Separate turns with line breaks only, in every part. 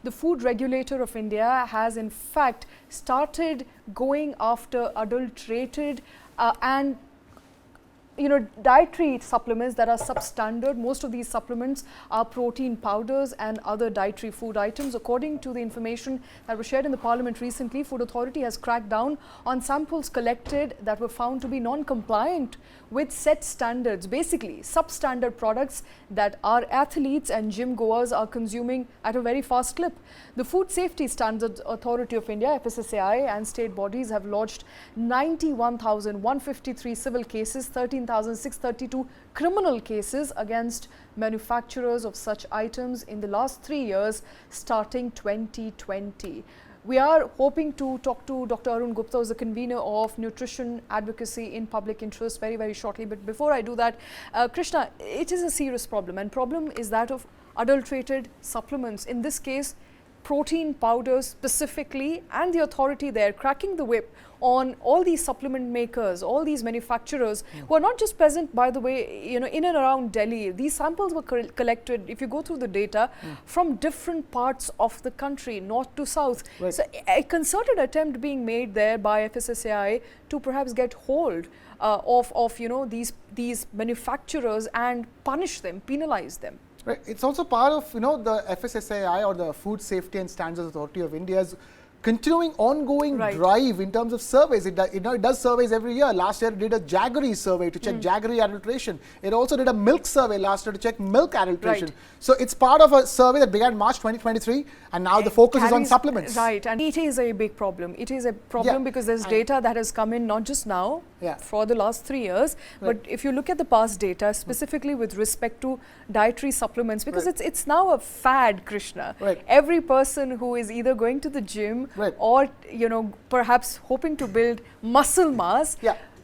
the food regulator of India has in fact started going after adulterated and dietary supplements that are substandard. Most of these supplements are protein powders and other dietary food items. According to the information that was shared in the Parliament recently, Food Authority has cracked down on samples collected that were found to be non-compliant with set standards, basically substandard products that our athletes and gym goers are consuming at a very fast clip. The Food Safety Standards Authority of India, FSSAI, and state bodies have lodged 91,153 civil cases, 13,632 criminal cases against manufacturers of such items in the last 3 years starting 2020. We are hoping to talk to Dr. Arun Gupta, who is the convener of Nutrition Advocacy in Public Interest, very shortly. But before I do that, Krishna, it is a serious problem, and problem is that of adulterated supplements. In this case, protein powders specifically, and the authority there cracking the whip on all these supplement makers, all these manufacturers who are not just present, by the way, in and around Delhi. These samples were collected, if you go through the data, from different parts of the country, north to south. Right. So a concerted attempt being made there by FSSAI to perhaps get hold of these manufacturers and punish them, penalize them.
Right. It's also part of the FSSAI, or the Food Safety and Standards Authority of India's continuing ongoing drive in terms of surveys. It does surveys every year. Last year it did a jaggery survey to check jaggery adulteration. It also did a milk survey last year to check milk adulteration. Right. So it's part of a survey that began March 2023, and now the focus is on supplements.
Right, and it is a big problem. It is a problem because there's data that has come in not just now, for the last 3 years, but if you look at the past data, specifically with respect to dietary supplements, because it's now a fad, Krishna. Right. Every person who is either going to the gym or perhaps hoping to build muscle mass,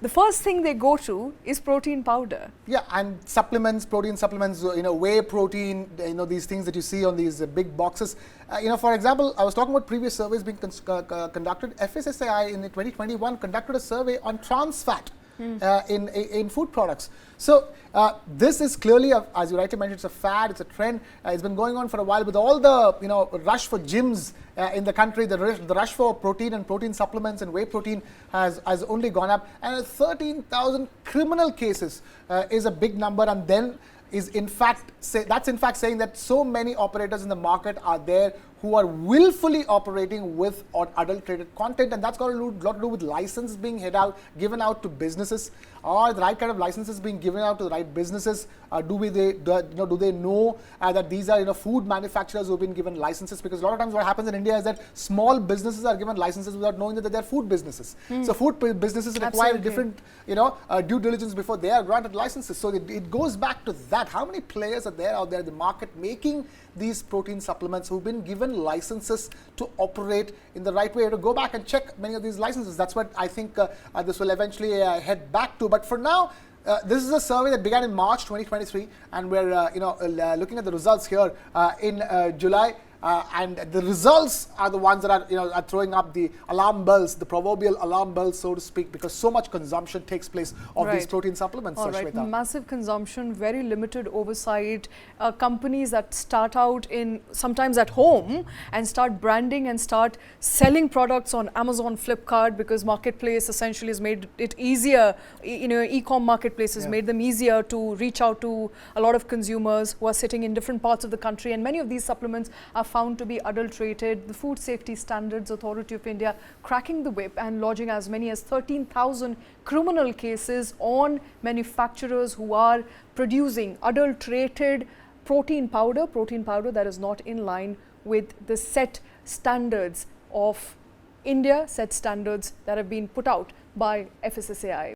the first thing they go to is protein powder. Yeah, and supplements, protein supplements, whey protein, these things that you see on these big boxes. For example, I was talking about previous surveys being conducted. FSSAI in 2021 conducted a survey on trans fat in food products. So this is clearly, as you rightly mentioned, it's a fad, it's a trend. It's been going on for a while with all the rush for gyms in the country. The rush for protein and protein supplements and whey protein has only gone up, and 13,000 criminal cases is a big number, and then is in fact saying that so many operators in the market are there who are willfully operating with adulterated content, and that's got a lot to do with licenses being given out to businesses, or the right kind of licenses being given out to the right businesses. Do they know that these are food manufacturers who have been given licenses? Because a lot of times what happens in India is that small businesses are given licenses without knowing that they're food businesses. So food businesses require different due diligence before they are granted licenses. So it goes back to that. How many players are there out there in the market making these protein supplements who've been given licenses to operate in the right way? To go back and check many of these licenses. That's what I think this will eventually head back to. But for now, this is a survey that began in March 2023, and we're looking at the results here in July. And the results are the ones that are throwing up the alarm bells, the proverbial alarm bells, so to speak, because so much consumption takes place of these protein supplements. Shweta. Massive consumption, very limited oversight. Companies that start out sometimes at home and start branding and start selling products on Amazon, Flipkart, because marketplace essentially has made it easier. E-com marketplace has made them easier to reach out to a lot of consumers who are sitting in different parts of the country, and many of these supplements are found to be adulterated. The Food Safety Standards Authority of India cracking the whip and lodging as many as 13,000 criminal cases on manufacturers who are producing adulterated protein powder that is not in line with the set standards of India, set standards that have been put out by FSSAI.